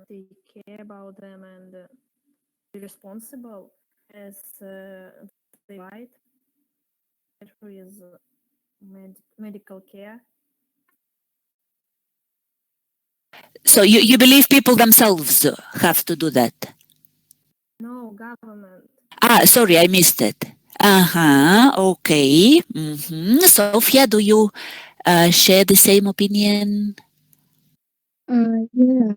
they care about them and be responsible as they right with medical care. So you believe people themselves have to do that? No, government. Sorry, I missed it. Okay. Sofia, do you share the same opinion? Yeah,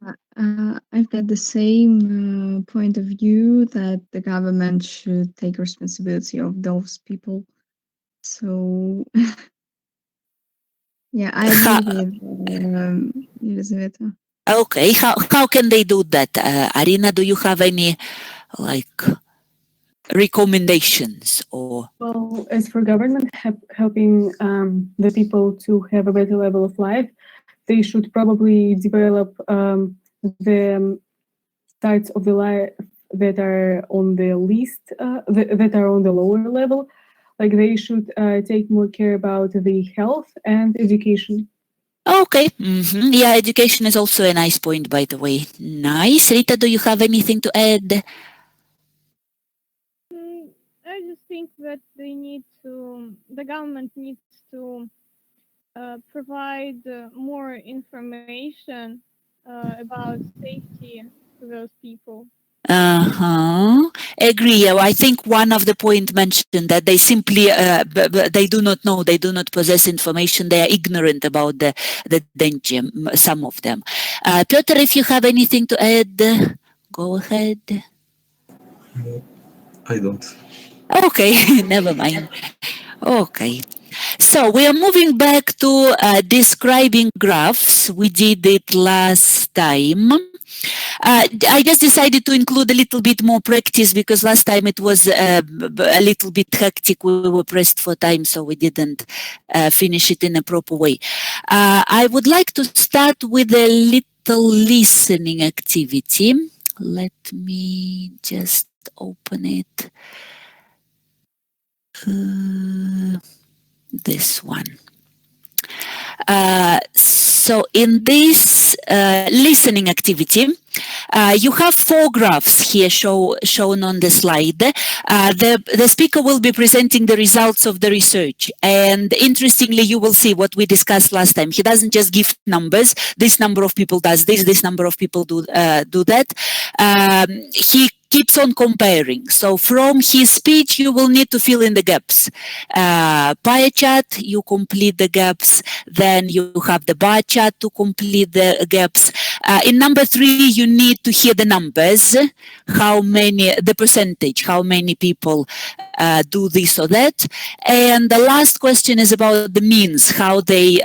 I've got the same point of view that the government should take responsibility of those people. So, yeah, I agree with Elizaveta. Okay, how can they do that? Arina, do you have any like recommendations or? Well, as for government helping the people to have a better level of life, they should probably develop the sides of the life that are on the least, that are on the lower level. Like they should take more care about the health and education. Okay. Yeah, education is also a nice point, by the way. Nice. Rita, do you have anything to add? I just think that the government needs to provide more information about safety to those people. Agree. I think one of the point mentioned that they simply they do not know, they do not possess information, they are ignorant about the danger. Some of them. Piotr, if you have anything to add, go ahead. No, I don't. Okay, never mind. Okay. So we are moving back to describing graphs. We did it last time. I just decided to include a little bit more practice because last time it was a little bit hectic. We were pressed for time, so we didn't finish it in a proper way. I would like to start with a little listening activity. Let me just open it. This one. So in this listening activity, you have 4 graphs here shown on the slide. The speaker will be presenting the results of the research. And interestingly, you will see what we discussed last time. He doesn't just give numbers. This number of people does this number of people do that. He keeps on comparing. So from his speech, you will need to fill in the gaps. Pie chart, you complete the gaps. Then you have the bar chart to complete the gaps. In number 3, you need to hear the numbers, the percentage, how many people do this or that. And the last question is about the means, how they,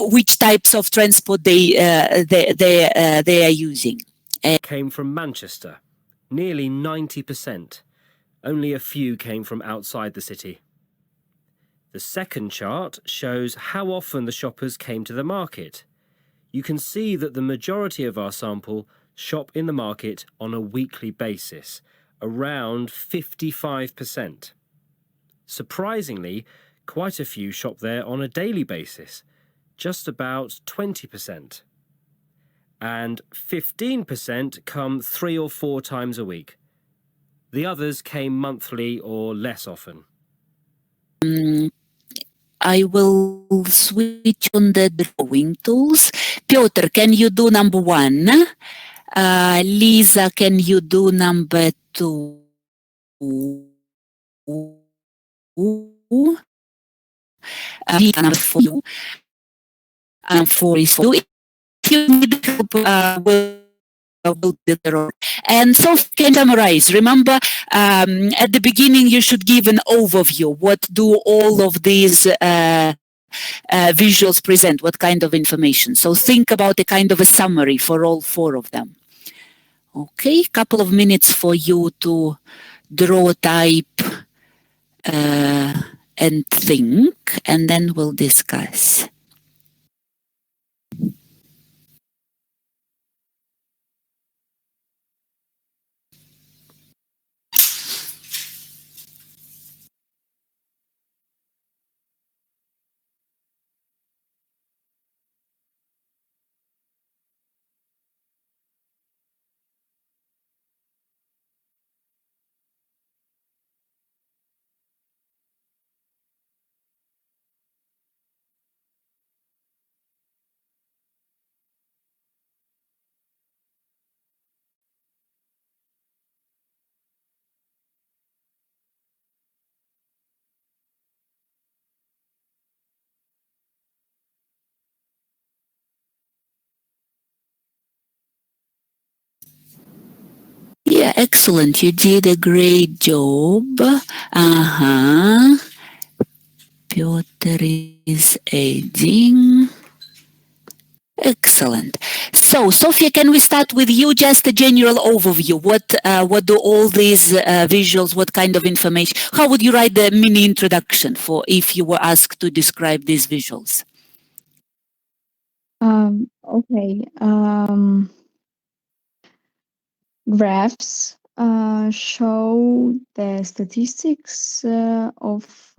which types of transport they are using. Came from Manchester, nearly 90%. Only a few came from outside the city. The second chart shows how often the shoppers came to the market. You can see that the majority of our sample shop in the market on a weekly basis, around 55%. Surprisingly, quite a few shop there on a daily basis, just about 20%. And 15% come 3 or 4 times a week. The others came monthly or less often. I will switch on the drawing tools. Piotr, can you do number 1? Lisa, can you do number 2? Number 4. 4 is for you. If you need help, will be there. And so can summarize. Remember, at the beginning, you should give an overview. What do all of these visuals present? What kind of information? So think about a kind of a summary for all 4 of them. Okay, couple of minutes for you to draw, type, and think, and then we'll discuss. excellent. You did a great job. Uh-huh. Piotr is adding. Excellent. So, Sofia, can we start with you? Just a general overview. What do all these visuals? What kind of information? How would you write the mini introduction for if you were asked to describe these visuals? Okay. Graphs show the statistics of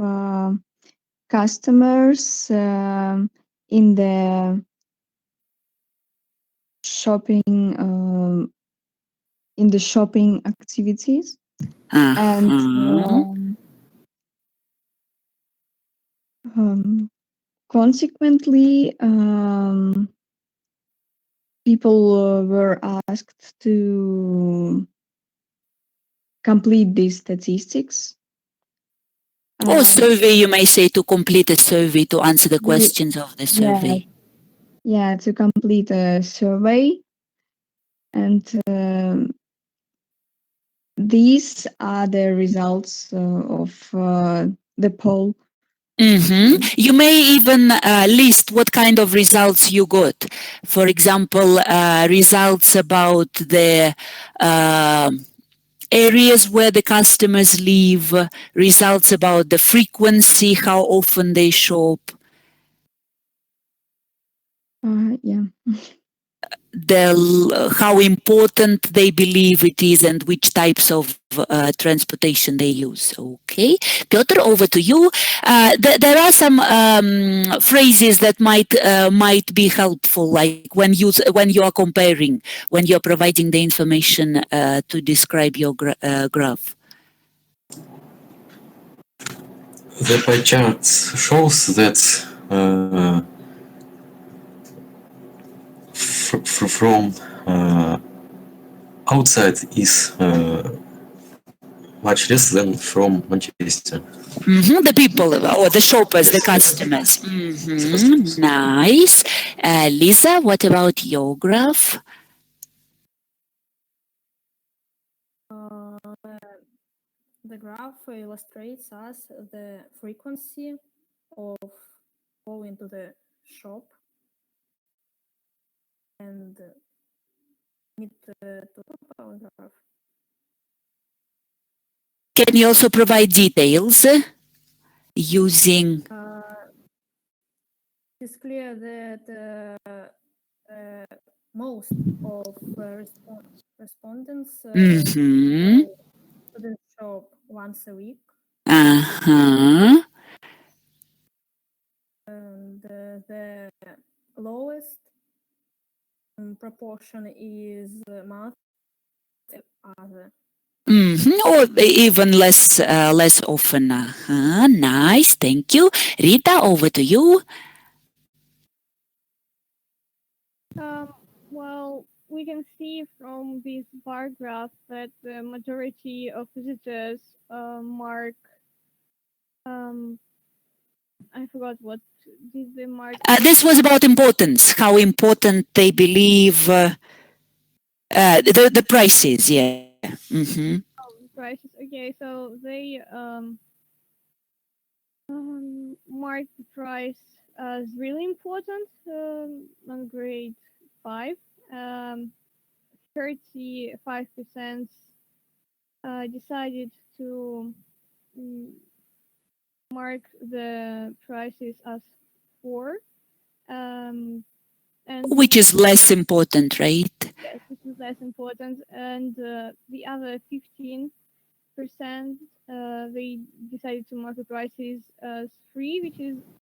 customers in the shopping activities, and consequently, people were asked to complete these statistics. Or survey, you may say, to complete a survey to answer the Ye- questions of the survey. Yeah, to complete a survey. And these are the results of the poll. You may even list what kind of results you got. For example, results about the areas where the customers live, results about the frequency, how often they shop, Yeah. how important they believe it is, and which types of transportation they use. Okay, Piotr, over to you. There are some phrases that might be helpful, like when you are comparing, when you are providing the information to describe your graph. The pie chart shows that from outside is much less than from Manchester. The people or the shoppers, the customers. Nice. Lisa, what about your graph? The graph illustrates us the frequency of going to the shop and need to talk about graph. Can you also provide details using? It's clear that most of respondents go to the shop once a week. And the lowest proportion is month other. Or even less often. Nice, thank you. Rita, over to you. Well, we can see from this bar graph that the majority of visitors mark. I forgot what did they mark. This was about importance, how important they believe the prices. Yeah. Prices. Okay, so they mark the price as really important on grade 5. 35% decided to mark the prices as 4. And which is less important, right? yes, this is less important. And the other 15%, they decided to mark the prices as 3, which is